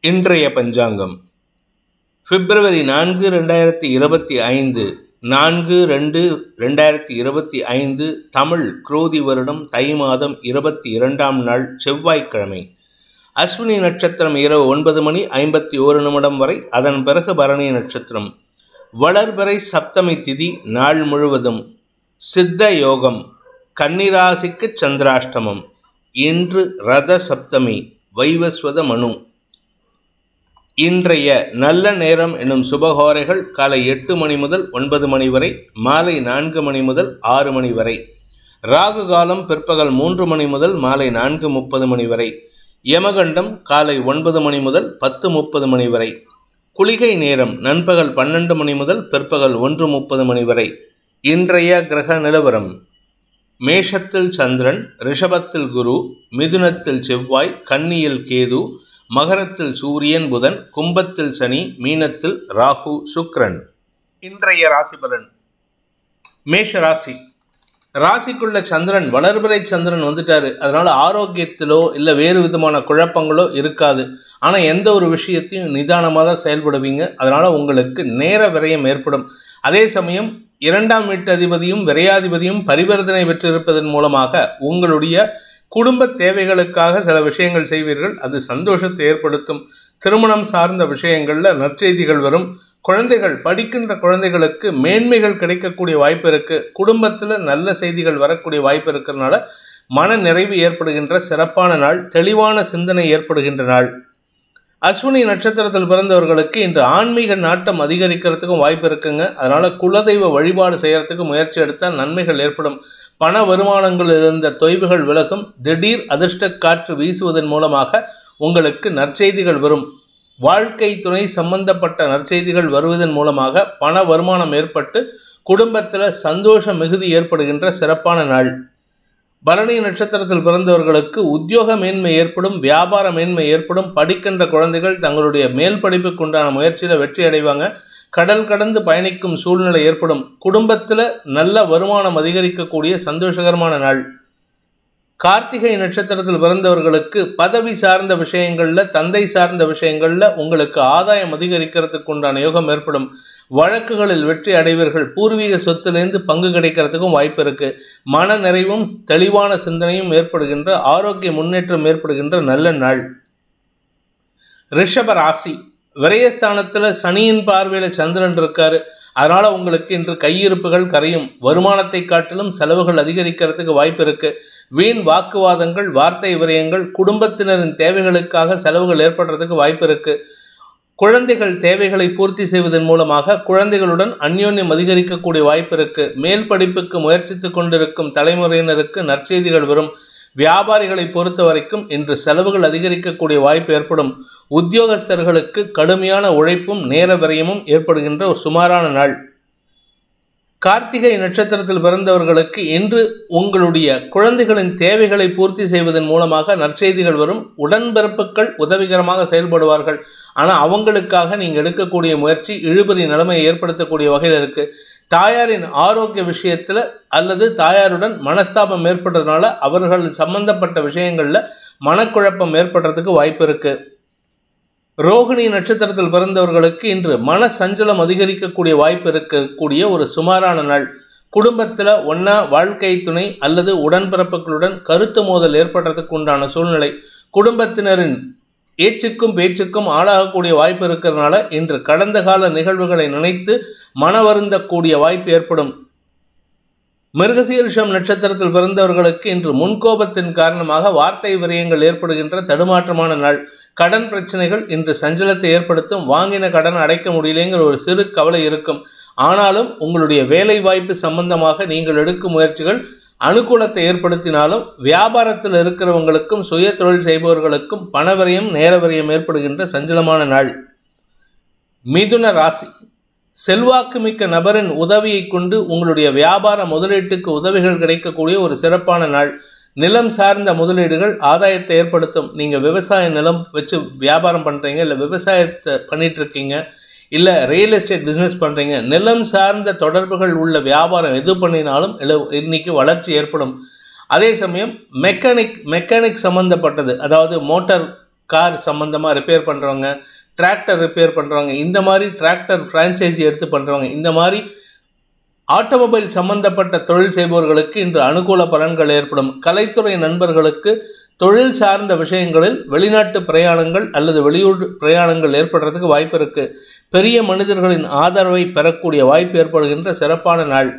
இன்றைய பஞ்சாங்கம் பிப்ரவரி 4, 2025 4/2/2025 தமிழ் குரோதி வருடம் தை மாதம் 22ஆம் நாள் செவ்வாய்க்கிழமை. அஸ்வினி நட்சத்திரம் இரவு 9:51 வரை, அதன் பிறகு பரணி நட்சத்திரம். வளர்பிறை சப்தமி திதி நாள் முழுவதும். சித்த யோகம். கன்னிராசிக்கு சந்திராஷ்டமம். இன்று ரத சப்தமி, வைவஸ்வத மனு. இன்றைய நல்ல நேரம் எனும் சுபகோரைகள் காலை 8 மணி முதல் 9 மணி வரை, மாலை 4 மணி முதல் 6 மணி வரை. ராகு காலம் பிற்பகல் 3 மணி முதல் மாலை 4:30 மணி வரை. யமகண்டம் காலை 9 மணி முதல் 10:30 மணி வரை. குளிகை நேரம் நண்பகல் 12 மணி முதல் பிற்பகல் 1:30 மணி வரை. இன்றைய கிரக நிலவரம்: மேஷத்தில் சந்திரன், ரிஷபத்தில் குரு, மிதுனத்தில் செவ்வாய், கன்னியில் கேது, மகரத்தில் சூரியன் புதன், கும்பத்தில் சனி, மீனத்தில் ராகு சுக்கிரன். இன்றைய ராசி பலன். மேஷ ராசி. ராசிக்குள்ள சந்திரன், வளர்பிறை சந்திரன் வந்துட்டாரு. அதனால ஆரோக்கியத்திலோ இல்லை வேறு விதமான குழப்பங்களோ இருக்காது. ஆனால் எந்த ஒரு விஷயத்தையும் நிதானமாக தான் செயல்படுவீங்க. அதனால உங்களுக்கு நேர விரயம் ஏற்படும். அதே சமயம் 2ஆம் வீட்டு அதிபதியும் விரையாதிபதியும் பரிவர்த்தனை பெற்றிருப்பதன் மூலமாக உங்களுடைய குடும்ப தேவைகளுக்காக சில விஷயங்கள் செய்வீர்கள். அது சந்தோஷத்தை ஏற்படுத்தும். திருமணம் சார்ந்த விஷயங்களில் நற்செய்திகள் வரும். குழந்தைகள், படிக்கின்ற குழந்தைகளுக்கு மேன்மைகள் கிடைக்கக்கூடிய வாய்ப்பு இருக்குது. குடும்பத்தில் நல்ல செய்திகள் வரக்கூடிய வாய்ப்பு இருக்கிறதுனால மன நிறைவு ஏற்படுகின்ற சிறப்பான நாள். தெளிவான சிந்தனை ஏற்படுகின்ற நாள். அஸ்வினி நட்சத்திரத்தில் பிறந்தவர்களுக்கு இன்று ஆன்மீக நாட்டம் அதிகரிக்கிறதுக்கும் வாய்ப்பு இருக்குங்க. அதனால குலதெய்வ வழிபாடு செய்யறதுக்கு முயற்சி எடுத்தால் நன்மைகள் ஏற்படும். பண வருமானங்களில் இருந்த தொய்வுகள் விலகும். திடீர் அதிர்ஷ்ட காற்று வீசுவதன் மூலமாக உங்களுக்கு நற்செய்திகள் வரும். வாழ்க்கை துணை சம்பந்தப்பட்ட நற்செய்திகள் வருவதன் மூலமாக பண வருமானம் ஏற்பட்டு குடும்பத்தில் சந்தோஷ மிகுதி ஏற்படுகின்ற சிறப்பான நாள். பரணி நட்சத்திரத்தில் பிறந்தவர்களுக்கு உத்தியோக மேன்மை ஏற்படும், வியாபார மேன்மை ஏற்படும். படிக்கின்ற குழந்தைகள் தங்களுடைய மேல் படிப்புக்கு உண்டான முயற்சியில் வெற்றி அடைவாங்க. கடல் கடந்து பயணிக்கும் சூழ்நிலை ஏற்படும். குடும்பத்தில் நல்ல வருமானம் அதிகரிக்கக்கூடிய சந்தோஷகரமான நாள். கார்த்திகை நட்சத்திரத்தில் பிறந்தவர்களுக்கு பதவி சார்ந்த விஷயங்களில், தந்தை சார்ந்த விஷயங்களில் உங்களுக்கு ஆதாயம் அதிகரிக்கிறதுக்கு உண்டான யோகம் ஏற்படும். வழக்குகளில் வெற்றி அடைவீர்கள். பூர்வீக சொத்திலிருந்து பங்கு கிடைக்கிறதுக்கும் வாய்ப்பு இருக்கு. மன நிறைவும் தெளிவான சிந்தனையும் ஏற்படுகின்ற, ஆரோக்கிய முன்னேற்றம் ஏற்படுகின்ற நல்ல நாள். ரிஷப ராசி. விரயஸ்தானத்தில் சனியின் பார்வையில் சந்திரன் இருக்காரு. அதனால உங்களுக்கு இன்று கையிருப்புகள் கரையும். வருமானத்தை காட்டிலும் செலவுகள் அதிகரிக்கிறதுக்கு வாய்ப்பு இருக்கு. வீண் வாக்குவாதங்கள், வார்த்தை விரயங்கள், குடும்பத்தினரின் தேவைகளுக்காக செலவுகள் ஏற்படுறதுக்கு வாய்ப்பு இருக்கு. குழந்தைகள் தேவைகளை பூர்த்தி செய்வதன் மூலமாக குழந்தைகளுடன் அந்யோன்யம் அதிகரிக்கக்கூடிய வாய்ப்பு இருக்கு. மேல் படிப்புக்கு முயற்சித்து கொண்டிருக்கும் தலைமுறையினருக்கு நற்செய்திகள் வரும். வியாபாரிகளை பொறுத்த வரைக்கும் இன்று செலவுகள் அதிகரிக்கக்கூடிய வாய்ப்பு ஏற்படும். உத்தியோகஸ்தர்களுக்கு கடுமையான உழைப்பும் நேர விரயமும் ஏற்படுகின்ற ஒரு சுமாரான நாள். கார்த்திகை நட்சத்திரத்தில் பிறந்தவர்களுக்கு இன்று உங்களுடைய குழந்தைகளின் தேவைகளை பூர்த்தி செய்வதன் மூலமாக நற்செய்திகள் வரும். உடன்பிறப்புகள் உதவிகரமாக செயல்படுவார்கள். ஆனால் அவங்களுக்காக நீங்கள் எடுக்கக்கூடிய முயற்சி இழுபறி நிலைமையை ஏற்படுத்தக்கூடிய வகையில் இருக்கு. தாயாரின் ஆரோக்கிய விஷயத்தில் அல்லது தாயாருடன் மனஸ்தாபம் ஏற்பட்டதுனால அவர்கள் சம்பந்தப்பட்ட விஷயங்களில் மனக்குழப்பம் ஏற்படுறதுக்கு வாய்ப்பு இருக்கு. ரோகிணி நட்சத்திரத்தில் பிறந்தவர்களுக்கு இன்று மன சஞ்சலம் அதிகரிக்கக்கூடிய வாய்ப்பு இருக்கக்கூடிய ஒரு சுமாரான நாள். குடும்பத்தில் ஒன்றா வாழ்க்கை துணை அல்லது உடன்பிறப்புகளுடன் கருத்து மோதல் ஏற்படுறதுக்கு உண்டான சூழ்நிலை. குடும்பத்தினரின் ஏச்சுக்கும் பேச்சுக்கும் ஆளாகக்கூடிய வாய்ப்பு இருக்கிறதுனால இன்று கடந்த கால நிகழ்வுகளை நினைத்து மன வருந்தக்கூடிய வாய்ப்பு ஏற்படும். மிருகசீரிஷம் நட்சத்திரத்தில் பிறந்தவர்களுக்கு இன்று முன்கோபத்தின் காரணமாக வார்த்தை விரயங்கள் ஏற்படுகின்ற தடுமாற்றமான நாள். கடன் பிரச்சனைகள் இன்று சஞ்சலத்தை ஏற்படுத்தும். வாங்கின கடன் அடைக்க முடியலைங்கிற ஒரு சிறு கவலை இருக்கும். ஆனாலும் உங்களுடைய வேலை வாய்ப்பு சம்பந்தமாக நீங்கள் எடுக்கும் முயற்சிகள் அனுகூலத்தை ஏற்படுத்தினாலும் வியாபாரத்தில் இருக்கிறவங்களுக்கும் சுய தொழில் செய்பவர்களுக்கும் பணவிரயம் நேர விரயம் ஏற்படுகின்ற சஞ்சலமான நாள். மிதுன ராசி. செல்வாக்கு மிக்க நபரின் உதவியை கொண்டு உங்களுடைய வியாபார முதலீட்டுக்கு உதவிகள் கிடைக்கக்கூடிய ஒரு சிறப்பான நாள். நிலம் சார்ந்த முதலீடுகள் ஆதாயத்தை ஏற்படுத்தும். நீங்கள் விவசாய நிலம் வச்சு வியாபாரம் பண்ணுறீங்க, இல்லை விவசாயத்தை பண்ணிட்டு இருக்கீங்க, இல்லை ரியல் எஸ்டேட் பிஸ்னஸ் பண்ணுறீங்க, நிலம் சார்ந்த தொடர்புகள் உள்ள வியாபாரம் எது பண்ணினாலும் இன்னைக்கு வளர்ச்சி ஏற்படும். அதே சமயம் மெக்கானிக் சம்மந்தப்பட்டது, அதாவது மோட்டார் கார் சம்பந்தமாக ரிப்பேர் பண்ணுறவங்க, டிராக்டர் ரிப்பேர் பண்ணுறவங்க, இந்த மாதிரி டிராக்டர் ஃப்ரான்ச்சைஸி எடுத்து பண்ணுறவங்க, இந்த மாதிரி ஆட்டோமொபைல் சம்பந்தப்பட்ட தொழில் செய்பவர்களுக்கு இன்று அனுகூல பலன்கள் ஏற்படும். கலைத்துறை நண்பர்களுக்கு தொழில் சார்ந்த விஷயங்களில் வெளிநாட்டு பிரயாணங்கள் அல்லது வெளியூர் பிரயாணங்கள் ஏற்படுறதுக்கு வாய்ப்பு இருக்கு. பெரிய மனிதர்களின் ஆதரவை பெறக்கூடிய வாய்ப்பு ஏற்படுகின்ற சிறப்பான நாள்.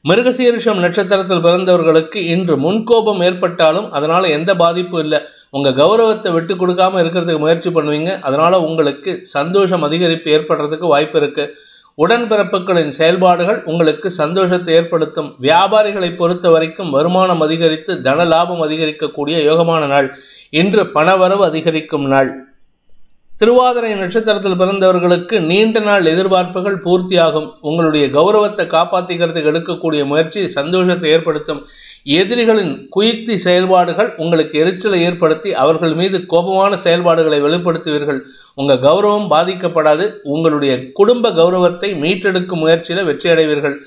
மிருகசீரிஷம் நட்சத்திரத்தில் பிறந்தவர்களுக்கு இன்று முன்கோபம் ஏற்பட்டாலும் அதனால எந்த பாதிப்பும் இல்லை. உங்க கௌரவத்தை விட்டு கொடுக்காம இருக்கிறதுக்கு முயற்சி பண்ணுவீங்க. அதனால உங்களுக்கு சந்தோஷம் அதிகரிப்பு ஏற்படுறதுக்கு வாய்ப்பு இருக்கு. உடன்பிறப்புகளின் செயல்பாடுகள் உங்களுக்கு சந்தோஷத்தை ஏற்படுத்தும். வியாபாரிகளை பொறுத்த வரைக்கும் வருமானம் அதிகரித்து தன லாபம் அதிகரிக்கக்கூடிய யோகமான நாள். இன்று பணவரவு அதிகரிக்கும் நாள். திருவாதிரை நட்சத்திரத்தில் பிறந்தவர்களுக்கு நீண்ட நாள் எதிர்பார்ப்புகள் பூர்த்தியாகும். உங்களுடைய கௌரவத்தை காப்பாற்றிக்கிறதுக்கு எடுக்கக்கூடிய முயற்சி சந்தோஷத்தை ஏற்படுத்தும். எதிரிகளின் குயுக்தி செயல்பாடுகள் உங்களுக்கு எரிச்சலை ஏற்படுத்தி அவர்கள் மீது கோபமான செயல்பாடுகளை வெளிப்படுத்துவீர்கள். உங்கள் கௌரவம் பாதிக்கப்படாது. உங்களுடைய குடும்ப கௌரவத்தை மீட்டெடுக்கும் முயற்சியில் வெற்றி அடைவீர்கள்.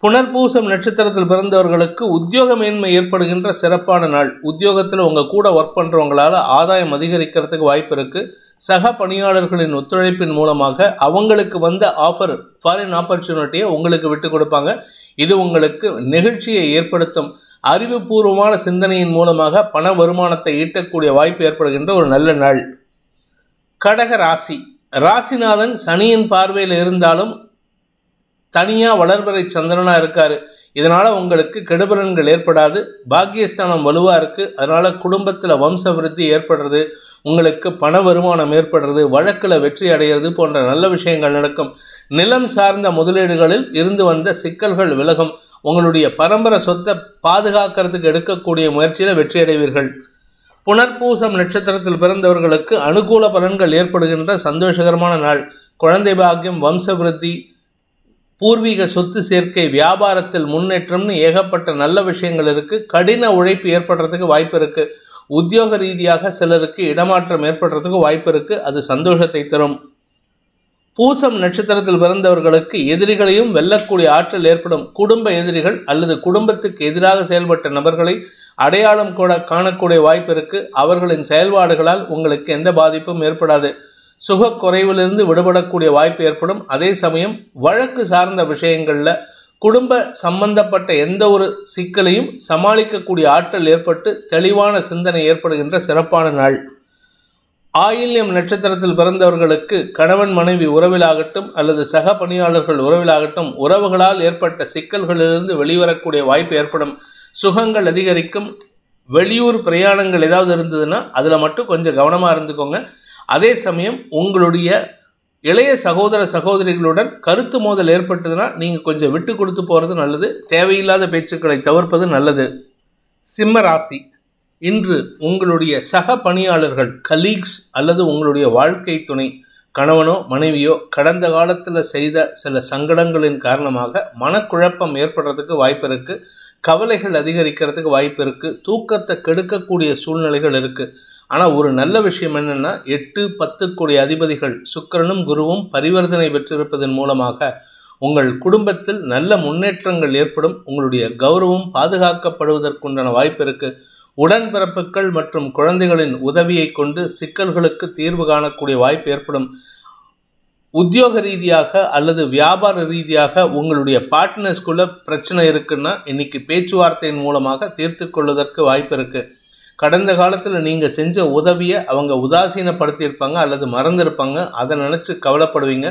புனர்பூசம் நட்சத்திரத்தில் பிறந்தவர்களுக்கு உத்தியோக மேன்மை ஏற்படுகின்ற சிறப்பான நாள். உத்தியோகத்தில் உங்கள் கூட ஒர்க் பண்ணுறவங்களால ஆதாயம் அதிகரிக்கிறதுக்கு வாய்ப்பு இருக்குது. சக பணியாளர்களின் ஒத்துழைப்பின் மூலமாக அவங்களுக்கு வந்த ஆஃபர், ஃபாரின் ஆப்பர்ச்சுனிட்டியை உங்களுக்கு விட்டு கொடுப்பாங்க. இது உங்களுக்கு நெகிழ்ச்சியை ஏற்படுத்தும். அறிவுபூர்வமான சிந்தனையின் மூலமாக பண வருமானத்தை ஈட்டக்கூடிய வாய்ப்பு ஏற்படுகின்ற ஒரு நல்ல நாள். கடக ராசி. ராசிநாதன் சனியின் பார்வையில் இருந்தாலும் தனியாக வளர்வரை சந்திரனாக இருக்காரு. இதனால் உங்களுக்கு கெடுபலன்கள் ஏற்படாது. பாக்கியஸ்தானம் வலுவாக இருக்குது. அதனால் குடும்பத்தில் வம்ச விருத்தி ஏற்படுறது, உங்களுக்கு பண வருமானம் ஏற்படுறது, வழக்கில் வெற்றி அடைகிறது போன்ற நல்ல விஷயங்கள் நடக்கும். நிலம் சார்ந்த முதலீடுகளில் இருந்து வந்த சிக்கல்கள் விலகும். உங்களுடைய பரம்பரை சொத்தை பாதுகாக்கிறதுக்கு எடுக்கக்கூடிய முயற்சியில் வெற்றி அடைவீர்கள். புனர்பூசம் நட்சத்திரத்தில் பிறந்தவர்களுக்கு அனுகூல பலன்கள் ஏற்படுகின்ற சந்தோஷகரமான நாள். குழந்தை பாக்கியம், வம்ச விருத்தி, பூர்வீக சொத்து சேர்க்கை, வியாபாரத்தில் முன்னேற்றம்னு ஏகப்பட்ட நல்ல விஷயங்கள் இருக்குது. கடின உழைப்பு ஏற்படுறதுக்கு வாய்ப்பு இருக்குது. உத்தியோக ரீதியாக சிலருக்கு இடமாற்றம் ஏற்படுறதுக்கு வாய்ப்பு இருக்குது. அது சந்தோஷத்தை தரும். பூசம் நட்சத்திரத்தில் பிறந்தவர்களுக்கு எதிரிகளையும் வெல்லக்கூடிய ஆற்றல் ஏற்படும். குடும்ப எதிரிகள் அல்லது குடும்பத்துக்கு எதிராக செயல்பட்ட நபர்களை அடையாளம் கூட காணக்கூடிய வாய்ப்பு இருக்குது. அவர்களின் செயல்பாடுகளால் உங்களுக்கு எந்த பாதிப்பும் ஏற்படாது. சுக குறைவிலிருந்து விடுபடக்கூடிய வாய்ப்பு ஏற்படும். அதே சமயம் வழக்கு சார்ந்த விஷயங்களில் குடும்ப சம்பந்தப்பட்ட எந்த ஒரு சிக்கலையும் சமாளிக்கக்கூடிய ஆற்றல் ஏற்பட்டு தெளிவான சிந்தனை ஏற்படுகின்ற சிறப்பான நாள். ஆயில்யம் நட்சத்திரத்தில் பிறந்தவர்களுக்கு கணவன் மனைவி உறவிலாகட்டும் அல்லது சக பணியாளர்கள் உறவிலாகட்டும் உறவுகளால் ஏற்பட்ட சிக்கல்களிலிருந்து வெளிவரக்கூடிய வாய்ப்பு ஏற்படும். சுகங்கள் அதிகரிக்கும். வெளியூர் பிரயாணங்கள் ஏதாவது இருந்ததுன்னா அதில் மட்டும் கொஞ்சம் கவனமாக இருந்துக்கோங்க. அதே சமயம் உங்களுடைய இளைய சகோதர சகோதரிகளுடன் கருத்து மோதல் ஏற்பட்டதுன்னா நீங்கள் கொஞ்சம் விட்டு கொடுத்து போகிறது நல்லது. தேவையில்லாத பேச்சுக்களை தவிர்ப்பது நல்லது. சிம்ம ராசி. இன்று உங்களுடைய சக பணியாளர்கள், கலீக்ஸ் அல்லது உங்களுடைய வாழ்க்கை துணை, கணவனோ மனைவியோ கடந்த காலத்தில் செய்த சில சங்கடங்களின் காரணமாக மனக்குழப்பம் ஏற்படுறதுக்கு வாய்ப்பு இருக்குது. கவலைகள் அதிகரிக்கிறதுக்கு வாய்ப்பு இருக்குது. தூக்கத்தை கெடுக்கக்கூடிய சூழ்நிலைகள் இருக்குது. ஆனால் ஒரு நல்ல விஷயம் என்னென்னா 8, 10 அதிபதிகள் சுக்கிரனும் குருவும் பரிவர்த்தனை பெற்றிருப்பதன் மூலமாக உங்கள் குடும்பத்தில் நல்ல முன்னேற்றங்கள் ஏற்படும். உங்களுடைய கௌரவம் பாதுகாக்கப்படுவதற்குண்டான வாய்ப்பு இருக்குது. உடன்பிறப்புகள் மற்றும் குழந்தைகளின் உதவியை கொண்டு சிக்கல்களுக்கு தீர்வு காணக்கூடிய வாய்ப்பு ஏற்படும். உத்தியோக ரீதியாக அல்லது வியாபார ரீதியாக உங்களுடைய பார்ட்னர்ஸ்குள்ள பிரச்சனை இருக்குன்னா இன்னைக்கு பேச்சுவார்த்தையின் மூலமாக தீர்த்து கொள்வதற்கு வாய்ப்பு இருக்குது. கடந்த காலத்தில் நீங்கள் செஞ்ச உதவியை அவங்க உதாசீனப்படுத்தியிருப்பாங்க அல்லது மறந்துருப்பாங்க. அதை நினச்சி கவலைப்படுவீங்க.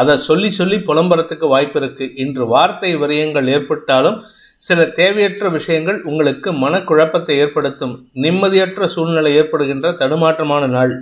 அதை சொல்லி சொல்லி புலம்புறதுக்கு வாய்ப்பு இருக்குது. இன்று வார்த்தை விரயங்கள் ஏற்பட்டாலும் சில தேவையற்ற விஷயங்கள் உங்களுக்கு மனக்குழப்பத்தை ஏற்படுத்தும். நிம்மதியற்ற சூழ்நிலை ஏற்படுகின்ற தடுமாற்றமான நாள்.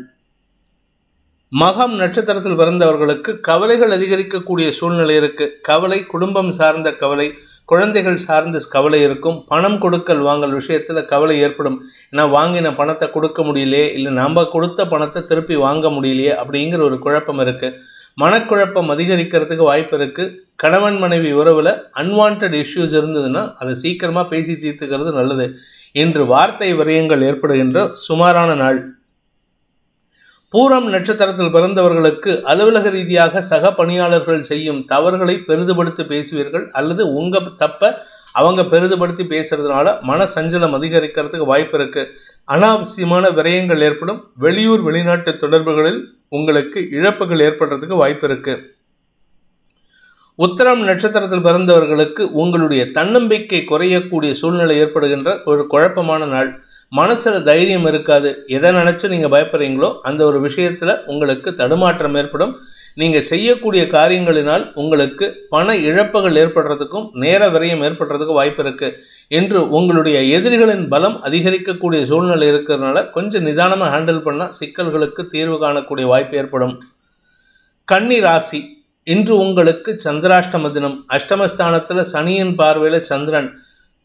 மகம் நட்சத்திரத்தில் பிறந்தவர்களுக்கு கவலைகள் அதிகரிக்கக்கூடிய சூழ்நிலை இருக்குது. கவலை குடும்பம் சார்ந்த கவலை, குழந்தைகள் சார்ந்த கவலை இருக்கும். பணம் கொடுக்கல் வாங்கல் விஷயத்தில் கவலை ஏற்படும். ஏன்னா வாங்கின பணத்தை கொடுக்க முடியலையே, இல்லை நம்ம கொடுத்த பணத்தை திருப்பி வாங்க முடியலையே அப்படிங்கிற ஒரு குழப்பம் இருக்குது. மனக்குழப்பம் அதிகரிக்கிறதுக்கு வாய்ப்பு இருக்குது. கணவன் மனைவி உறவில் அன்வான்ட் இஷ்யூஸ் இருந்ததுன்னா அதை சீக்கிரமாக பேசி தீர்த்துக்கிறது நல்லது. இன்று வார்த்தை விரயங்கள் ஏற்படுகின்ற சுமாரான நாள். பூரம் நட்சத்திரத்தில் பிறந்தவர்களுக்கு அலுவலக ரீதியாக சக பணியாளர்கள் செய்யும் தவறுகளை பெரிதுபடுத்தி பேசுவீர்கள் அல்லது உங்கள் தப்பை அவங்க பெரிதுபடுத்தி பேசுறதுனால மன சஞ்சலம் அதிகரிக்கிறதுக்கு வாய்ப்பு இருக்கு. அனாவசியமான விரயங்கள் ஏற்படும். வெளியூர் வெளிநாட்டு தொடர்புகளில் உங்களுக்கு இழப்புகள் ஏற்படுறதுக்கு வாய்ப்பு இருக்கு. உத்திரம் நட்சத்திரத்தில் பிறந்தவர்களுக்கு உங்களுடைய தன்னம்பிக்கை குறையக்கூடிய சூழ்நிலை ஏற்படுகின்ற ஒரு குழப்பமான நாள். மனசுல தைரியம் இருக்காது. எதை நினைச்சு நீங்க பயப்படுறீங்களோ அந்த ஒரு விஷயத்துல உங்களுக்கு தடுமாற்றம் ஏற்படும். நீங்க செய்யக்கூடிய காரியங்களினால் உங்களுக்கு பண இழப்புகள் ஏற்படுறதுக்கும் நேர விரயம் ஏற்படுறதுக்கும் வாய்ப்பு இருக்கு. என்று உங்களுடைய எதிரிகளின் பலம் அதிகரிக்கக்கூடிய சூழ்நிலை இருக்கிறதுனால கொஞ்சம் நிதானமா ஹேண்டில் பண்ணா சிக்கல்களுக்கு தீர்வு காணக்கூடிய வாய்ப்பு ஏற்படும். கன்னி ராசி, இன்று உங்களுக்கு சந்திராஷ்டம தினம். அஷ்டமஸ்தானத்துல சனியின் பார்வையில சந்திரன்.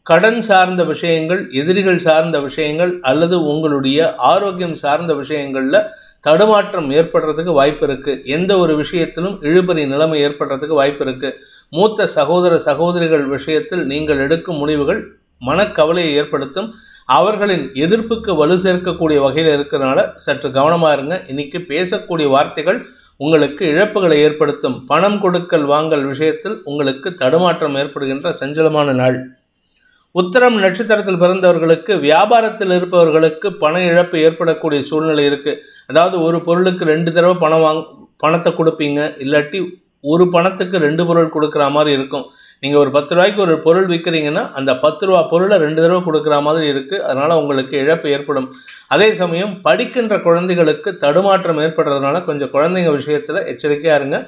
கடன் சார்ந்த விஷயங்கள், எதிரிகள் சார்ந்த விஷயங்கள் அல்லது உங்களுடைய ஆரோக்கியம் சார்ந்த விஷயங்கள்ல தடுமாற்றம் ஏற்படுறதுக்கு வாய்ப்பு இருக்கு. எந்த ஒரு விஷயத்திலும் இழுபறி நிலைமை ஏற்படுறதுக்கு வாய்ப்பு இருக்கு. மூத்த சகோதர சகோதரிகள் விஷயத்தில் நீங்கள் எடுக்கும் முடிவுகள் மனக்கவலையை ஏற்படுத்தும். அவர்களின் எதிர்ப்புக்கு வலு சேர்க்கக்கூடிய வகையில் இருக்கிறதுனால சற்று கவனமா இருங்க. இன்னைக்கு பேசக்கூடிய வார்த்தைகள் உங்களுக்கு இழப்புகளை ஏற்படுத்தும். பணம் கொடுக்கல் வாங்கல் விஷயத்தில் உங்களுக்கு தடுமாற்றம் ஏற்படுகின்ற சஞ்சலமான நாள். உத்திரம் நட்சத்திரத்தில் பிறந்தவர்களுக்கு வியாபாரத்தில் இருப்பவர்களுக்கு பண இழப்பு ஏற்படக்கூடிய சூழ்நிலை இருக்கு. அதாவது ஒரு பொருளுக்கு 2 தடவை பணத்தை கொடுப்பீங்க, இல்லாட்டி ஒரு பணத்துக்கு 2 பொருள் கொடுக்குற மாதிரி இருக்கும். நீங்க ஒரு 10 ரூபாய்க்கு ஒரு பொருள் விற்கிறீங்கன்னா அந்த 10 ரூபா பொருளை 2 தடவை கொடுக்குற மாதிரி இருக்கு. அதனால உங்களுக்கு இழப்பு ஏற்படும். அதே சமயம் படிக்கின்ற குழந்தைகளுக்கு தடுமாற்றம் ஏற்படுறதுனால கொஞ்சம் குழந்தைங்க விஷயத்துல எச்சரிக்கையா இருங்க.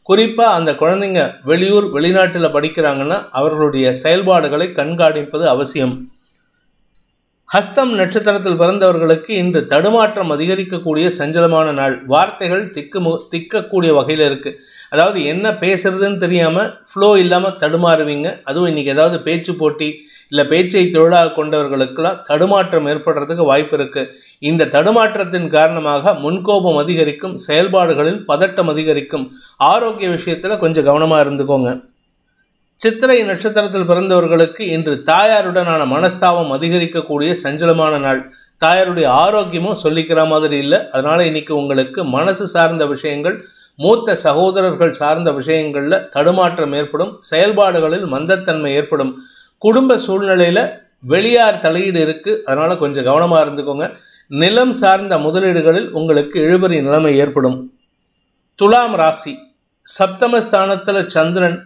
குறிப்பா அந்த குழந்தைங்க வெளியூர் வெளிநாட்டில் படிக்கிறாங்கன்னா அவர்களுடைய செயல்பாடுகளை கண்காணிப்பது அவசியம். ஹஸ்தம் நட்சத்திரத்தில் பிறந்தவர்களுக்கு இன்று தடுமாற்றம் அதிகரிக்கக்கூடிய சஞ்சலமான நாள். வார்த்தைகள் திக்கக்கூடிய வகையில் இருக்கு. அதாவது என்ன பேசுறதுன்னு தெரியாம ஃப்ளோ இல்லாம தடுமாறுவீங்க. அதுவும் இன்னைக்கு ஏதாவது பேச்சு போட்டி இல்லை பேச்சை தொழிலாக கொண்டவர்களுக்கெல்லாம் தடுமாற்றம் ஏற்படுறதுக்கு வாய்ப்பு இருக்கு. இந்த தடுமாற்றத்தின் காரணமாக முன்கோபம் அதிகரிக்கும், செயல்பாடுகளில் பதட்டம் அதிகரிக்கும். ஆரோக்கிய விஷயத்துல கொஞ்சம் கவனமா இருந்துக்கோங்க. சித்திரை நட்சத்திரத்தில் பிறந்தவர்களுக்கு இன்று தாயாருடனான மனஸ்தாபம் அதிகரிக்கக்கூடிய சஞ்சலமான நாள். தாயாருடைய ஆரோக்கியமும் சொல்லிக்கிற மாதிரி இல்லை. அதனால இன்னைக்கு உங்களுக்கு மனசு சார்ந்த விஷயங்கள், மூத்த சகோதரர்கள் சார்ந்த விஷயங்கள்ல தடுமாற்றம் ஏற்படும். செயல்பாடுகளில் மந்தத்தன்மை ஏற்படும். குடும்ப சூழ்நிலையில வெளியார் தலையீடு இருக்கு. அதனால கொஞ்சம் கவனமா இருந்துக்கோங்க. நிலம் சார்ந்த முதலீடுகளில் உங்களுக்கு இழுபறி நிலைமை ஏற்படும். துலாம் ராசி, சப்தமஸ்தானத்துல சந்திரன்,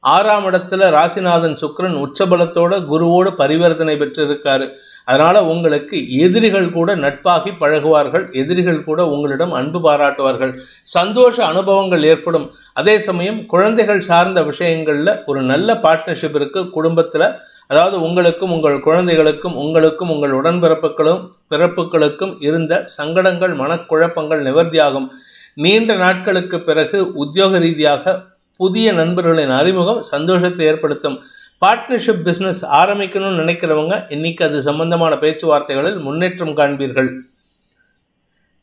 6ஆம் இடத்துல ராசிநாதன் சுக்கிரன் உச்சபலத்தோட குருவோடு பரிவர்த்தனை பெற்றிருக்காரு. அதனால உங்களுக்கு எதிரிகள் கூட நட்பாகி பழகுவார்கள். எதிரிகள் கூட உங்களிடம் அன்பு பாராட்டுவார்கள். சந்தோஷ அனுபவங்கள் ஏற்படும். அதே சமயம் குழந்தைகள் சார்ந்த விஷயங்கள்ல ஒரு நல்ல பார்ட்னர்ஷிப் இருக்கு குடும்பத்துல. அதாவது உங்களுக்கும் உங்கள் குழந்தைகளுக்கும் உங்களுக்கும் உங்கள் பிறப்புகளுக்கும் இருந்த சங்கடங்கள், மனக்குழப்பங்கள் நிவர்த்தியாகும். நீண்ட நாட்களுக்கு பிறகு உத்தியோக ரீதியாக புதிய நண்பர்களின் அறிமுகம் சந்தோஷத்தை ஏற்படுத்தும். பார்ட்னர்ஷிப் பிஸ்னஸ் ஆரம்பிக்கணும்னு நினைக்கிறவங்க இன்னைக்கு அது சம்பந்தமான பேச்சுவார்த்தைகளில் முன்னேற்றம் காண்பீர்கள்.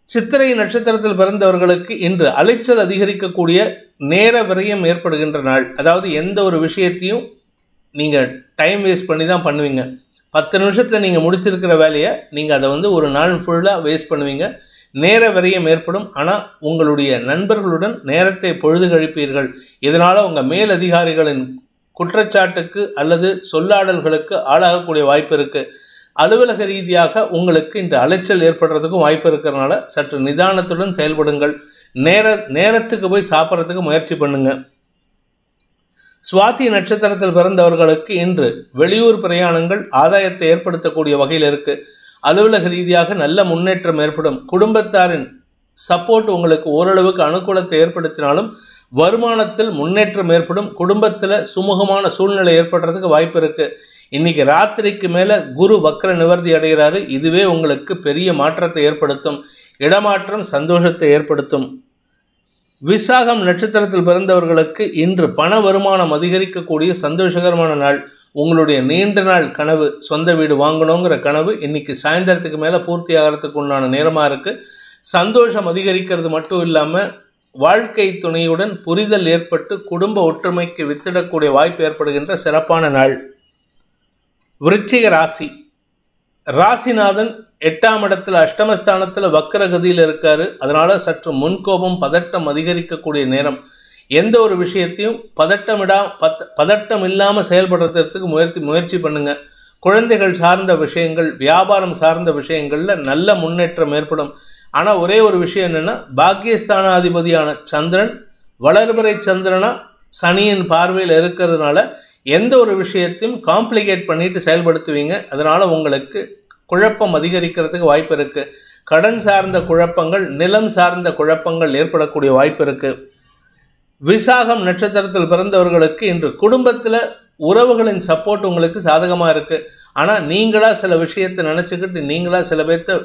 சித்திரை நட்சத்திரத்தில் பிறந்தவர்களுக்கு இன்று அலைச்சல் அதிகரிக்கக்கூடிய நேர விரயம் ஏற்படுகின்ற நாள். அதாவது எந்த ஒரு விஷயத்தையும் நீங்க டைம் வேஸ்ட் பண்ணி தான் பண்ணுவீங்க. 10 நிமிஷத்துல நீங்க முடிச்சிருக்கிற வேலையை நீங்க அதை ஒரு நாள் ஃபுல்லா வேஸ்ட் பண்ணுவீங்க. நேர விரயம் ஏற்படும். ஆனால் உங்களுடைய நண்பர்களுடன் நேரத்தை பொழுது கழிப்பீர்கள். இதனால உங்கள் மேலதிகாரிகளின் குற்றச்சாட்டுக்கு அல்லது சொல்லாடல்களுக்கு ஆளாகக்கூடிய வாய்ப்பு இருக்கு. அலுவலக ரீதியாக உங்களுக்கு இன்று அலைச்சல் ஏற்படுறதுக்கும் வாய்ப்பு இருக்கிறதுனால சற்று நிதானத்துடன் செயல்படுங்கள். நேரத்துக்கு போய் சாப்பிட்றதுக்கு முயற்சி பண்ணுங்க. சுவாதி நட்சத்திரத்தில் பிறந்தவர்களுக்கு இன்று வெளியூர் பிரயாணங்கள் ஆதாயத்தை ஏற்படுத்தக்கூடிய வகையில் இருக்கு. அலுவலக ரீதியாக நல்ல முன்னேற்றம் ஏற்படும். குடும்பத்தாரின் சப்போர்ட் உங்களுக்கு ஓரளவுக்கு அனுகூலத்தை ஏற்படுத்தினாலும் வருமானத்தில் முன்னேற்றம் ஏற்படும். குடும்பத்தில் சுமூகமான சூழ்நிலை ஏற்படுறதுக்கு வாய்ப்பு இருக்கு. இன்னைக்கு ராத்திரிக்கு மேல குரு வக்ர நிவர்த்தி அடைகிறாரு. இதுவே உங்களுக்கு பெரிய மாற்றத்தை ஏற்படுத்தும். இடமாற்றம் சந்தோஷத்தை ஏற்படுத்தும். விசாகம் நட்சத்திரத்தில் பிறந்தவர்களுக்கு இன்று பண வருமானம் அதிகரிக்கக்கூடிய சந்தோஷகரமான நாள். உங்களுடைய நீண்ட நாள் கனவு, சொந்த வீடு வாங்கணுங்கிற கனவு இன்னைக்கு சாயந்தரத்துக்கு மேலே பூர்த்தி ஆகிறதுக்கு உண்டான நேரமாக இருக்குது. சந்தோஷம் அதிகரிக்கிறது மட்டும் இல்லாமல் வாழ்க்கை துணையுடன் புரிதல் ஏற்பட்டு குடும்ப ஒற்றுமைக்கு வித்திடக்கூடிய வாய்ப்பு ஏற்படுகின்ற சிறப்பான நாள். விருச்சிக ராசி, ராசிநாதன் 8ஆம் இடத்துல அஷ்டமஸ்தானத்தில் வக்கரகதியில் இருக்காரு. அதனால சற்று முன்கோபம் பதட்டம் அதிகரிக்கக்கூடிய நேரம். எந்த ஒரு விஷயத்தையும் பதட்டம் இல்லாமல் செயல்படுறதுக்கு முயற்சி பண்ணுங்க. குழந்தைகள் சார்ந்த விஷயங்கள், வியாபாரம் சார்ந்த விஷயங்கள்ல நல்ல முன்னேற்றம் ஏற்படும். ஆனால் ஒரே ஒரு விஷயம் என்னன்னா, பாக்கியஸ்தானாதிபதியான சந்திரன் வளர்பிறை சந்திரனா சனியின் பார்வையில் இருக்கிறதுனால எந்த ஒரு விஷயத்தையும் காம்ப்ளிகேட் பண்ணிட்டு செயல்படுத்துவீங்க. அதனால உங்களுக்கு குழப்பம் அதிகரிக்கிறதுக்கு வாய்ப்பு இருக்கு. கடன் சார்ந்த குழப்பங்கள், நிலம் சார்ந்த குழப்பங்கள் ஏற்படக்கூடிய வாய்ப்பு இருக்கு. விசாகம் நட்சத்திரத்தில் பிறந்தவர்களுக்கு இன்று குடும்பத்தில் உறவுகளின் சப்போர்ட் உங்களுக்கு சாதகமாக இருக்கு. ஆனால் நீங்களா சில விஷயத்தை நினச்சிக்கிட்டு நீங்களா சில பேர்த்த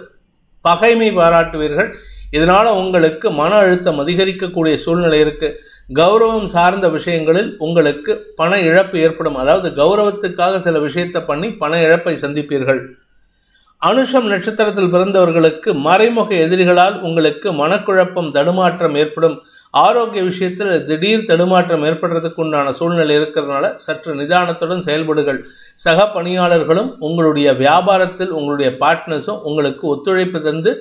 பகைமை பாராட்டுவீர்கள். இதனால உங்களுக்கு மன அழுத்தம் அதிகரிக்கக்கூடிய சூழ்நிலை இருக்கு. கௌரவம் சார்ந்த விஷயங்களில் உங்களுக்கு பண இழப்பு ஏற்படும். அதாவது கௌரவத்துக்காக சில விஷயத்தை பண்ணி பண இழப்பை சந்திப்பீர்கள். அனுஷம் நட்சத்திரத்தில் பிறந்தவர்களுக்கு மறைமுக எதிரிகளால் உங்களுக்கு மனக்குழப்பம், தடுமாற்றம் ஏற்படும். ஆரோக்கிய விஷயத்தில் திடீர் தடுமாற்றம் ஏற்படுறதுக்கு உண்டான சூழ்நிலை இருக்கிறதுனால சற்று நிதானத்துடன் செயல்படுங்கள். சக பணியாளர்களும் உங்களுடைய வியாபாரத்தில் உங்களுடைய பார்ட்னர்ஸும் உங்களுக்கு ஒத்துழைப்பு தந்து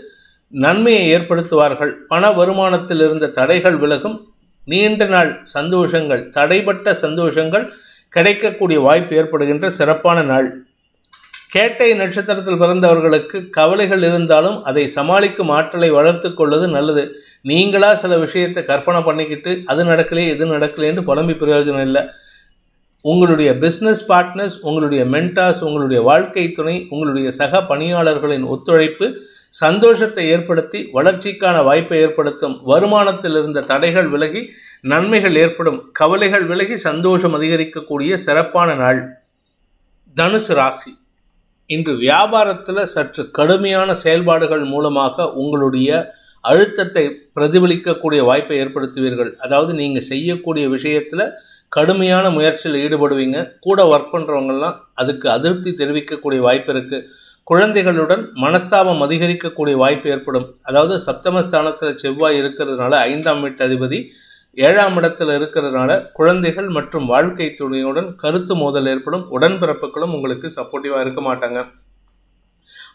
நன்மையை ஏற்படுத்துவார்கள். பண வருமானத்தில் இருந்த தடைகள் விலகும். நீண்ட நாள் சந்தோஷங்கள், தடைப்பட்ட சந்தோஷங்கள் கிடைக்கக்கூடிய வாய்ப்பு ஏற்படுகின்ற சிறப்பான நாள். கேட்டை நட்சத்திரத்தில் பிறந்தவர்களுக்கு கவலைகள் இருந்தாலும் அதை சமாளிக்கும் ஆற்றலை வளர்த்து கொள்வது நல்லது. நீங்களா சில விஷயத்தை கற்பனை பண்ணிக்கிட்டு அது நடக்கலையே இது நடக்கலேன்னு புலம்பி பிரயோஜனம் இல்லை. உங்களுடைய பிஸ்னஸ் பார்ட்னர்ஸ், உங்களுடைய மென்டார்ஸ், உங்களுடைய வாழ்க்கை துணை, உங்களுடைய சக பணியாளர்களின் ஒத்துழைப்பு சந்தோஷத்தை ஏற்படுத்தி வளர்ச்சிக்கான வாய்ப்பை ஏற்படுத்தும். வருமானத்தில் இருந்த தடைகள் விலகி நன்மைகள் ஏற்படும். கவலைகள் விலகி சந்தோஷம் அதிகரிக்கக்கூடிய சிறப்பான நாள். தனுசு ராசி. இன்று வியாபாரத்தில் சற்று கடுமையான செயல்பாடுகள் மூலமாக உங்களுடைய அழுத்தத்தை பிரதிபலிக்கக்கூடிய வாய்ப்பை ஏற்படுத்துவீர்கள். அதாவது நீங்கள் செய்யக்கூடிய விஷயத்தில் கடுமையான முயற்சியில் ஈடுபடுவீங்க. கூட ஒர்க் பண்ணுறவங்கெல்லாம் அதுக்கு அதிருப்தி தெரிவிக்கக்கூடிய வாய்ப்பு இருக்குது. குழந்தைகளுடன் மனஸ்தாபம் அதிகரிக்கக்கூடிய வாய்ப்பு ஏற்படும். அதாவது சப்தமஸ்தானத்தில் செவ்வாய் இருக்கிறதுனால 5ஆம் வீட்டு அதிபதி 7ஆம் இடத்தில் இருக்கிறதுனால குழந்தைகள் மற்றும் வாழ்க்கை துணையுடன் கருத்து மோதல் ஏற்படும். உடன்பிறப்புகளும் உங்களுக்கு சப்போர்ட்டிவாக இருக்க மாட்டாங்க.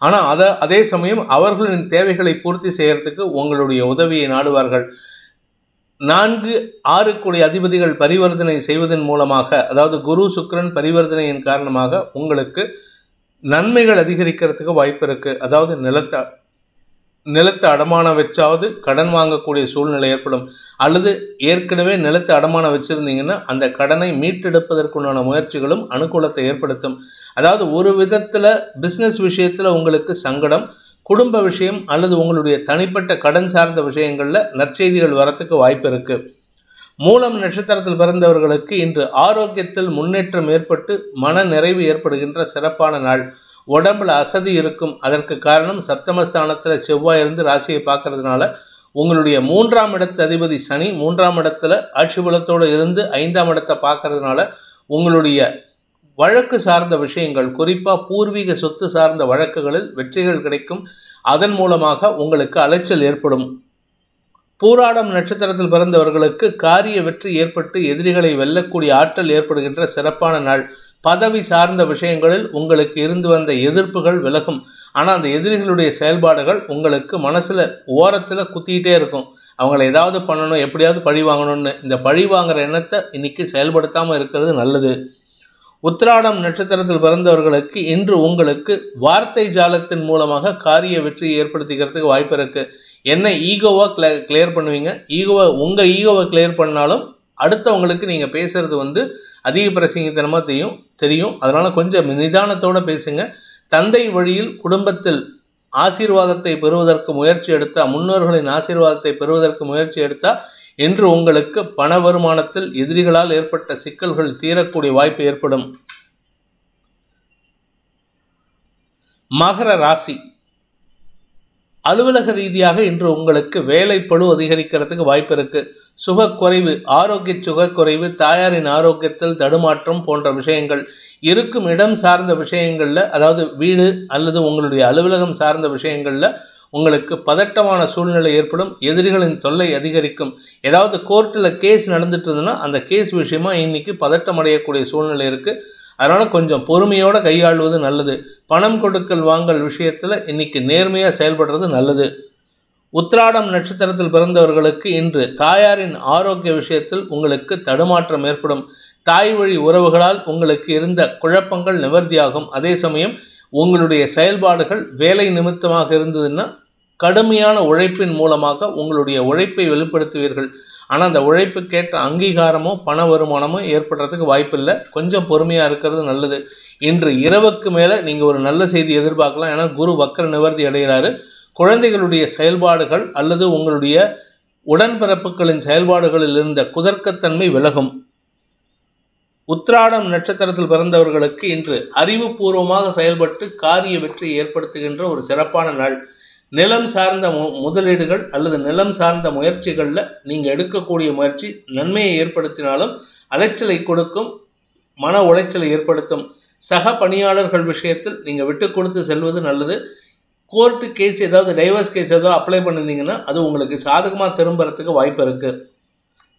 ஆனால் அதே சமயம் அவர்களின் தேவைகளை பூர்த்தி செய்யறதுக்கு உங்களுடைய உதவியை நாடுவார்கள். 4, 6 கூடிய அதிபதிகள் பரிவர்த்தனை செய்வதன் மூலமாக, அதாவது குரு சுக்கிரன் பரிவர்த்தனையின் காரணமாக உங்களுக்கு நன்மைகள் அதிகரிக்கிறதுக்கு வாய்ப்பு இருக்குது. அதாவது நிலத்தை அடமானம் வச்சாவது கடன் வாங்கக்கூடிய சூழ்நிலை ஏற்படும். அல்லது ஏற்கனவே நிலத்தை அடமானம் வச்சுருந்தீங்கன்னா அந்த கடனை மீட்டெடுப்பதற்குண்டான முயற்சிகளும் அனுகூலத்தை ஏற்படுத்தும். அதாவது ஒரு விதத்தில் பிஸ்னஸ் விஷயத்தில் உங்களுக்கு சங்கடம், குடும்ப விஷயம் அல்லது உங்களுடைய தனிப்பட்ட கடன் சார்ந்த விஷயங்களில் நற்செய்திகள் வரத்துக்கு வாய்ப்பு இருக்குது. மூலம் நட்சத்திரத்தில் பிறந்தவர்களுக்கு இன்று ஆரோக்கியத்தில் முன்னேற்றம் ஏற்பட்டு மன நிறைவு ஏற்படுகின்ற சிறப்பான நாள். உடம்புல அசதி இருக்கும். அதற்கு காரணம் சப்தமஸ்தானத்தில் செவ்வாய் இருந்து ராசியை பார்க்கறதுனால உங்களுடைய 3ஆம் இடத்து அதிபதி சனி 3ஆம் இடத்துல ஆட்சி பலத்தோடு இருந்து 5ஆம் இடத்தை பார்க்கறதுனால உங்களுடைய வழக்கு சார்ந்த விஷயங்கள், குறிப்பாக பூர்வீக சொத்து சார்ந்த வழக்குகளில் வெற்றிகள் கிடைக்கும். அதன் மூலமாக உங்களுக்கு அலைச்சல் ஏற்படும். பூராடம் நட்சத்திரத்தில் பிறந்தவர்களுக்கு காரிய வெற்றி ஏற்பட்டு எதிரிகளை வெல்லக்கூடிய ஆற்றல் ஏற்படுகின்ற சிறப்பான நாள். பதவி சார்ந்த விஷயங்களில் உங்களுக்கு இருந்து வந்த எதிர்ப்புகள் விலகும். ஆனால் அந்த எதிரிகளுடைய செயல்பாடுகள் உங்களுக்கு மனசில் ஓரத்தில் குத்திக்கிட்டே இருக்கும். அவங்கள ஏதாவது பண்ணணும், எப்படியாவது பழி வாங்கணும்னு. இந்த பழி வாங்குற எண்ணத்தை இன்னைக்கு செயல்படுத்தாமல் இருக்கிறது நல்லது. உத்திராடம் நட்சத்திரத்தில் பிறந்தவர்களுக்கு இன்று உங்களுக்கு வார்த்தை ஜாலத்தின் மூலமாக காரிய வெற்றியை ஏற்படுத்திக்கிறதுக்கு வாய்ப்பு இருக்குது. என்ன ஈகோவா கிளியர் பண்ணுவீங்க. உங்கள் ஈகோவை கிளியர் பண்ணாலும் அடுத்தவங்களுக்கு நீங்கள் பேசுகிறது அதிக பிரசங்கித்தனமாக தெரியும். அதனால் கொஞ்சம் நிதானத்தோடு பேசுங்க. தந்தை வழியில் குடும்பத்தில் ஆசீர்வாதத்தை பெறுவதற்கு முயற்சி எடுத்தால், முன்னோர்களின் ஆசீர்வாதத்தை பெறுவதற்கு முயற்சி எடுத்தால் இன்று உங்களுக்கு பண வருமானத்தில் எதிரிகளால் ஏற்பட்ட சிக்கல்கள் தீரக்கூடிய வாய்ப்பு ஏற்படும். மகர ராசி. அலுவலக ரீதியாக இன்று உங்களுக்கு வேலை பளு அதிகரிக்கிறதுக்கு வாய்ப்பு இருக்கு. சுகக்குறைவு, ஆரோக்கிய சுகக்குறைவு, தாயாரின் ஆரோக்கியத்தில் தடுமாற்றம் போன்ற விஷயங்கள் இருக்கும். இடம் சார்ந்த விஷயங்கள்ல, அதாவது வீடு அல்லது உங்களுடைய அலுவலகம் சார்ந்த விஷயங்கள்ல உங்களுக்கு பதட்டமான சூழ்நிலை ஏற்படும். எதிரிகளின் தொல்லை அதிகரிக்கும். ஏதாவது கோர்ட்டில் கேஸ் நடந்துட்டு இருந்ததுன்னா அந்த கேஸ் விஷயமா இன்னைக்கு பதட்டம் அடையக்கூடிய சூழ்நிலை இருக்கு. அதனால் கொஞ்சம் பொறுமையோடு கையாள்வது நல்லது. பணம் கொடுக்கல் வாங்கல் விஷயத்தில் இன்னைக்கு நேர்மையாக செயல்படுறது நல்லது. உத்திராடம் நட்சத்திரத்தில் பிறந்தவர்களுக்கு இன்று தாயாரின் ஆரோக்கிய விஷயத்தில் உங்களுக்கு தடுமாற்றம் ஏற்படும். தாய் வழி உறவுகளால் உங்களுக்கு இருந்த குழப்பங்கள் நிவர்த்தியாகும். அதே சமயம் உங்களுடைய செயல்பாடுகள் வேலை நிமித்தமாக இருந்ததுன்னா கடுமையான உழைப்பின் மூலமாக உங்களுடைய உழைப்பை வெளிப்படுத்துவீர்கள். ஆனால் அந்த உழைப்புக்கேற்ற அங்கீகாரமோ பண வருமானமோ ஏற்படுறதுக்கு வாய்ப்பில்லை. கொஞ்சம் பொறுமையாக இருக்கிறது நல்லது. இன்று இரவுக்கு மேலே நீங்கள் ஒரு நல்ல செய்தி எதிர்பார்க்கலாம். ஏன்னா குரு வக்கர நிவர்த்தி அடைகிறாரு. குழந்தைகளுடைய செயல்பாடுகள் அல்லது உங்களுடைய உடன்பிறப்புகளின் செயல்பாடுகளில் இருந்த குதர்க்கத்தன்மை விலகும். உத்திராடம் நட்சத்திரத்தில் பிறந்தவர்களுக்கு இன்று அறிவுபூர்வமாக செயல்பட்டு காரிய வெற்றியை ஏற்படுத்துகின்ற ஒரு சிறப்பான நாள். நிலம் சார்ந்த முதலீடுகள் அல்லது நிலம் சார்ந்த முயற்சிகளில் நீங்கள் எடுக்கக்கூடிய முயற்சி நன்மையை ஏற்படுத்தினாலும் அலைச்சலை கொடுக்கும், மன உளைச்சலை ஏற்படுத்தும். சக பணியாளர்கள் விஷயத்தில் நீங்கள் விட்டு கொடுத்து செல்வது நல்லது. கோர்ட்டு கேஸ் ஏதாவது டைவர்ஸ் கேஸ் ஏதாவது அப்ளை பண்ணியிருந்தீங்கன்னா அது உங்களுக்கு சாதகமாக திரும்புறதுக்கு வாய்ப்பு இருக்குது.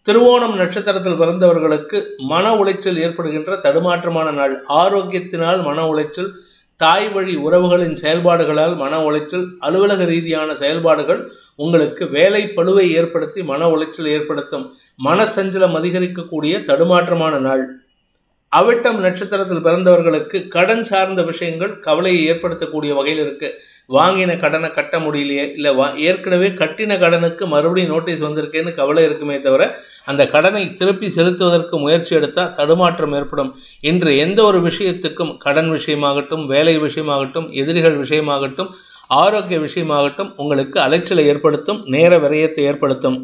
திருவோணம் நட்சத்திரத்தில் பிறந்தவர்களுக்கு மன உளைச்சல் ஏற்படுகின்ற தடுமாற்றமான நாள். ஆரோக்கியத்தினால் மன உளைச்சல், தாய் வழி உறவுகளின் செயல்பாடுகளால் மன உளைச்சல், அலுவலக ரீதியான செயல்பாடுகள் உங்களுக்கு வேலை பளுவை ஏற்படுத்தி மன உளைச்சல் ஏற்படுத்தும். மன சஞ்சலம் அதிகரிக்கக்கூடிய தடுமாற்றமான நாள். அவிட்டம் நட்சத்திரத்தில் பிறந்தவர்களுக்கு கடன் சார்ந்த விஷயங்கள் கவலையை ஏற்படுத்தக்கூடிய வகையில் இருக்கு. வாங்கின கடனை கட்ட முடியலையே, இல்லை ஏற்கனவே கட்டின கடனுக்கு மறுபடியும் நோட்டீஸ் வந்திருக்கேன்னு கவலை இருக்குமே தவிர அந்த கடனை திருப்பி செலுத்துவதற்கு முயற்சி எடுத்தால் தடுமாற்றம் ஏற்படும். இன்று எந்த ஒரு விஷயத்துக்கும், கடன் விஷயமாகட்டும், வேலை விஷயமாகட்டும், எதிரிகள் விஷயமாகட்டும், ஆரோக்கிய விஷயமாகட்டும், உங்களுக்கு அலைச்சலை ஏற்படுத்தும், நேர விரயத்தை ஏற்படுத்தும்.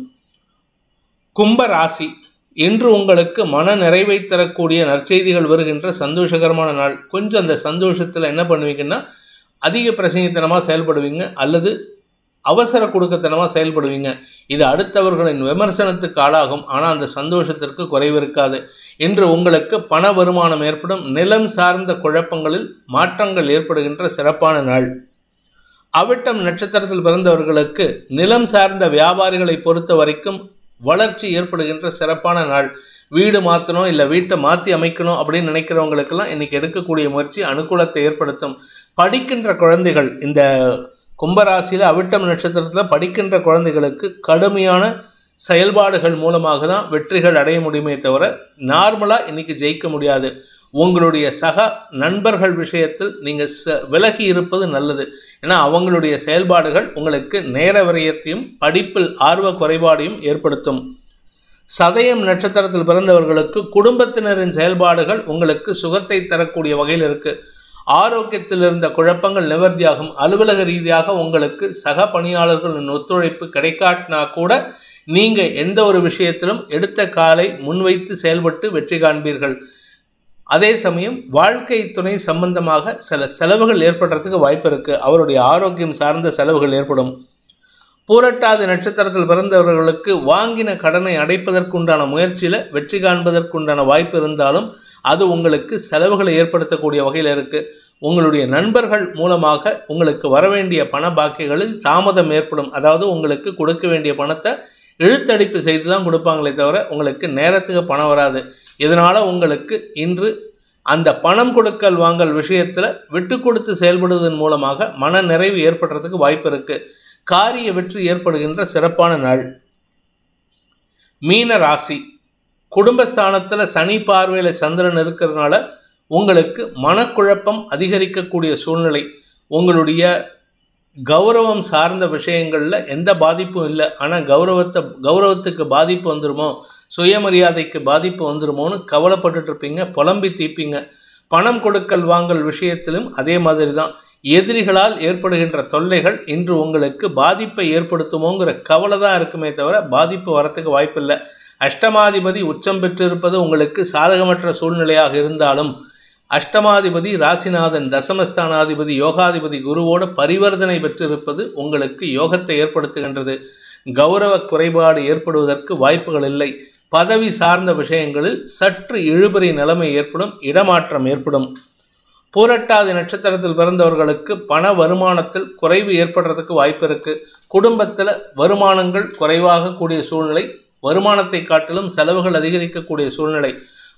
கும்ப ராசி, இன்று உங்களுக்கு மன நிறைவை தரக்கூடிய நற்செய்திகள் வருகின்ற சந்தோஷகரமான நாள். கொஞ்சம் அந்த சந்தோஷத்தில் என்ன பண்ணுவீங்கன்னா அதிக பிரசங்கித்தனமாக செயல்படுவீங்க அல்லது அவசர கொடுக்கத்தனமாக செயல்படுவீங்க. இது அடுத்தவர்களின் விமர்சனத்துக்கு ஆளாகும். ஆனால் அந்த சந்தோஷத்திற்கு குறைவு இருக்காது. இன்று உங்களுக்கு பண வருமானம் ஏற்படும். நிலம் சார்ந்த குழப்பங்களில் மாற்றங்கள் ஏற்படுகின்ற சிறப்பான நாள். அவிட்டம் நட்சத்திரத்தில் பிறந்தவர்களுக்கு நிலம் சார்ந்த வியாபாரிகளை பொறுத்த வரைக்கும் வளர்ச்சி ஏற்படுகின்ற சிறப்பான நாள். வீடு மாற்றணும், இல்லை வீட்டை மாற்றி அமைக்கணும் அப்படின்னு நினைக்கிறவங்களுக்கெல்லாம் இன்றைக்கி எடுக்கக்கூடிய முயற்சி அனுகூலத்தை ஏற்படுத்தும். படிக்கின்ற குழந்தைகள், இந்த கும்பராசியில் அவிட்டம் நட்சத்திரத்தில் படிக்கின்ற குழந்தைகளுக்கு கடுமையான செயல்பாடுகள் மூலமாக தான் வெற்றிகள் அடைய முடியுமே தவிர நார்மலாக இன்றைக்கி ஜெயிக்க முடியாது. உங்களுடைய சக நண்பர்கள் விஷயத்தில் நீங்கள் விலகி இருப்பது நல்லது. ஏன்னா அவங்களுடைய செயல்பாடுகள் உங்களுக்கு நேர விரயத்தையும் படிப்பில் ஆர்வ குறைபாடையும் ஏற்படுத்தும். சதயம் நட்சத்திரத்தில் பிறந்தவர்களுக்கு குடும்பத்தினரின் செயல்பாடுகள் உங்களுக்கு சுகத்தை தரக்கூடிய வகையில் இருக்கு. ஆரோக்கியத்தில் இருந்த குழப்பங்கள் நிவர்த்தியாகும். அலுவலக ரீதியாக உங்களுக்கு சக பணியாளர்களின் ஒத்துழைப்பு கிடைக்காட்டினா கூட நீங்கள் எந்த ஒரு விஷயத்திலும் எடுத்த காலை முன்வைத்து செயல்பட்டு வெற்றி காண்பீர்கள். அதே சமயம் வாழ்க்கை துணை சம்பந்தமாக சில செலவுகள் ஏற்படுறதுக்கு வாய்ப்பு இருக்குது. அவருடைய ஆரோக்கியம் சார்ந்த செலவுகள் ஏற்படும். பூரட்டாதி நட்சத்திரத்தில் பிறந்தவர்களுக்கு வாங்கின கடனை அடைப்பதற்குண்டான முயற்சியில் வெற்றி காண்பதற்குண்டான வாய்ப்பு இருந்தாலும் அது உங்களுக்கு செலவுகளை ஏற்படுத்தக்கூடிய வகையில் இருக்குது. உங்களுடைய நண்பர்கள் மூலமாக உங்களுக்கு வரவேண்டிய பண பாக்கிகளில் தாமதம் ஏற்படும். அதாவது உங்களுக்கு கொடுக்க வேண்டிய பணத்தை இழுத்தடிப்பு செய்து தான் கொடுப்பாங்களே தவிர உங்களுக்கு நேரத்துக்கு பணம் வராது. இதனால் உங்களுக்கு இன்று அந்த பணம் கொடுக்கல் வாங்கல் விஷயத்தில் விட்டு கொடுத்து செயல்படுவதன் மூலமாக மன நிறைவு ஏற்படுறதுக்கு வாய்ப்பு இருக்குது. காரிய வெற்றி ஏற்படுகின்ற சிறப்பான நாள். மீன ராசி, குடும்பஸ்தானத்தில் சனி பார்வையில் சந்திரன் இருக்கிறதுனால உங்களுக்கு மனக்குழப்பம் அதிகரிக்கக்கூடிய சூழ்நிலை. உங்களுடைய கௌரவம் சார்ந்த விஷயங்களில் எந்த பாதிப்பும் இல்லை. ஆனால் கௌரவத்துக்கு பாதிப்பு வந்துருமோ, சுயமரியாதைக்கு பாதிப்பு வந்துருமோன்னு கவலைப்பட்டுட்டு இருப்பீங்க, புலம்பி தீப்பீங்க. பணம் கொடுக்கல் வாங்கல் விஷயத்திலும் அதே மாதிரி தான். எதிரிகளால் ஏற்படுகின்ற தொல்லைகள் இன்று உங்களுக்கு பாதிப்பை ஏற்படுத்துமோங்கிற கவலை தான் இருக்குமே தவிர பாதிப்பு வரத்துக்கு வாய்ப்பில்லை. அஷ்டமாதிபதி உச்சம் பெற்றிருப்பது உங்களுக்கு சாதகமற்ற சூழ்நிலையாக இருந்தாலும் அஷ்டமாதிபதி ராசிநாதன் தசமஸ்தானாதிபதி யோகாதிபதி குருவோடு பரிவர்த்தனை பெற்றிருப்பது உங்களுக்கு யோகத்தை ஏற்படுத்துகின்றது. கௌரவ குறைபாடு ஏற்படுவதற்கு வாய்ப்புகள் இல்லை. பதவி சார்ந்த விஷயங்களில் சற்று இழுபறி நிலைமை ஏற்படும், இடமாற்றம் ஏற்படும். பூரட்டாதி நட்சத்திரத்தில் பிறந்தவர்களுக்கு பண வருமானத்தில் குறைவு ஏற்படுறதுக்கு வாய்ப்பு இருக்கு. குடும்பத்தில் வருமானங்கள் குறைவாக கூடிய சூழ்நிலை, வருமானத்தை காட்டிலும் செலவுகள் அதிகரிக்கக்கூடிய சூழ்நிலை.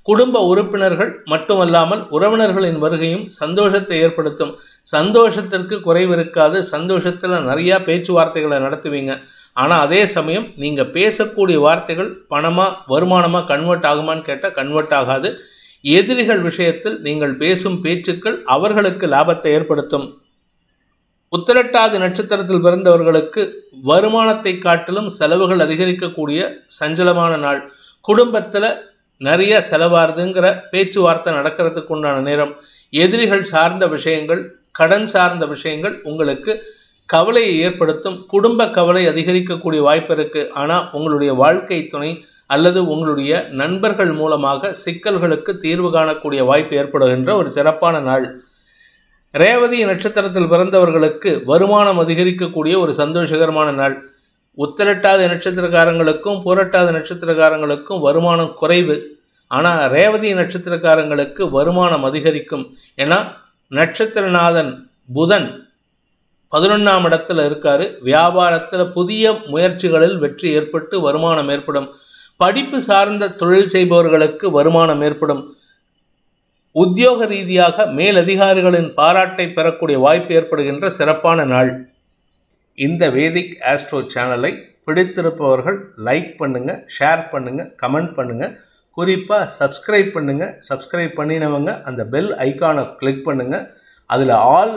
குடும்ப உறுப்பினர்கள் மட்டுமல்லாமல் உறவினர்களின் வருகையும் சந்தோஷத்தை ஏற்படுத்தும். சந்தோஷத்திற்கு குறைவு இருக்காது. சந்தோஷத்தில் நிறையா பேச்சுவார்த்தைகளை நடத்துவீங்க. ஆனால் அதே சமயம் நீங்கள் பேசக்கூடிய வார்த்தைகள் பணமாக வருமானமாக கன்வெர்ட் ஆகுமான்னு கேட்டால் கன்வெர்ட் ஆகாது. எதிரிகள் விஷயத்தில் நீங்கள் பேசும் பேச்சுக்கள் அவர்களுக்கு லாபத்தை ஏற்படுத்தும். உத்திரட்டாதி நட்சத்திரத்தில் பிறந்தவர்களுக்கு வருமானத்தை காட்டிலும் செலவுகள் அதிகரிக்கக்கூடிய சஞ்சலமான நாள். குடும்பத்தில் நிறைய செலவாகுதுங்கிற பேச்சுவார்த்தை நடக்கிறதுக்கு உண்டான நேரம். எதிரிகள் சார்ந்த விஷயங்கள், கடன் சார்ந்த விஷயங்கள் உங்களுக்கு கவலையை ஏற்படுத்தும். குடும்ப கவலை அதிகரிக்கக்கூடிய வாய்ப்பு இருக்குது. ஆனால் உங்களுடைய வாழ்க்கை துணை அல்லது உங்களுடைய நண்பர்கள் மூலமாக சிக்கல்களுக்கு தீர்வு காணக்கூடிய வாய்ப்பு ஏற்படுகின்ற ஒரு சிறப்பான நாள். ரேவதி நட்சத்திரத்தில் பிறந்தவர்களுக்கு வருமானம் அதிகரிக்கக்கூடிய ஒரு சந்தோஷகரமான நாள். உத்திரட்டாதி நட்சத்திரக்காரங்களுக்கும் புரட்டாதி நட்சத்திரக்காரங்களுக்கும் வருமானம் குறைவு. ஆனால் ரேவதி நட்சத்திரக்காரங்களுக்கு வருமானம் அதிகரிக்கும். ஏன்னா நட்சத்திரநாதன் புதன் 11ஆம் இடத்துல இருக்காரு. வியாபாரத்தில் புதிய முயற்சிகளில் வெற்றி ஏற்பட்டு வருமானம் ஏற்படும். படிப்பு சார்ந்த தொழில் செய்பவர்களுக்கு வருமானம் ஏற்படும். உத்தியோக ரீதியாக மேலதிகாரிகளின் பாராட்டை பெறக்கூடிய வாய்ப்பு ஏற்படுகின்ற சிறப்பான நாள். இந்த வேதிக் ஆஸ்ட்ரோ சேனலை பிடித்திருப்பவர்கள் லைக் பண்ணுங்கள், ஷேர் பண்ணுங்கள், கமெண்ட் பண்ணுங்கள். குறிப்பாக சப்ஸ்கிரைப் பண்ணுங்கள். சப்ஸ்கிரைப் பண்ணினவங்க அந்த பெல் ஐக்கானை கிளிக் பண்ணுங்கள். அதில் ஆல்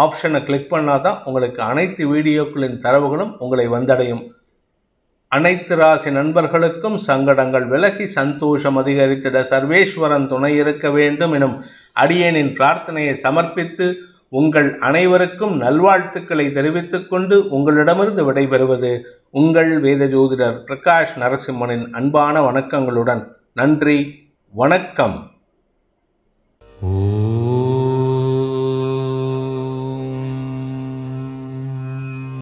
ஆப்ஷனை கிளிக் பண்ணால் தான் உங்களுக்கு அனைத்து வீடியோக்களின் தரவுகளும் உங்களை வந்தடையும். அனைத்து ராசி நண்பர்களுக்கும் சங்கடங்கள் விலகி சந்தோஷம் அதிகரித்திட சர்வேஸ்வரன் துணை இருக்க வேண்டும் எனும் அடியேனின் பிரார்த்தனையை சமர்ப்பித்து உங்கள் அனைவருக்கும் நல்வாழ்த்துக்களை தெரிவித்துக் கொண்டு உங்களிடமிருந்து விடைபெறுவது உங்கள் வேத ஜோதிடர் பிரகாஷ் நரசிம்மனின் அன்பான வணக்கங்களுடன். நன்றி, வணக்கம்.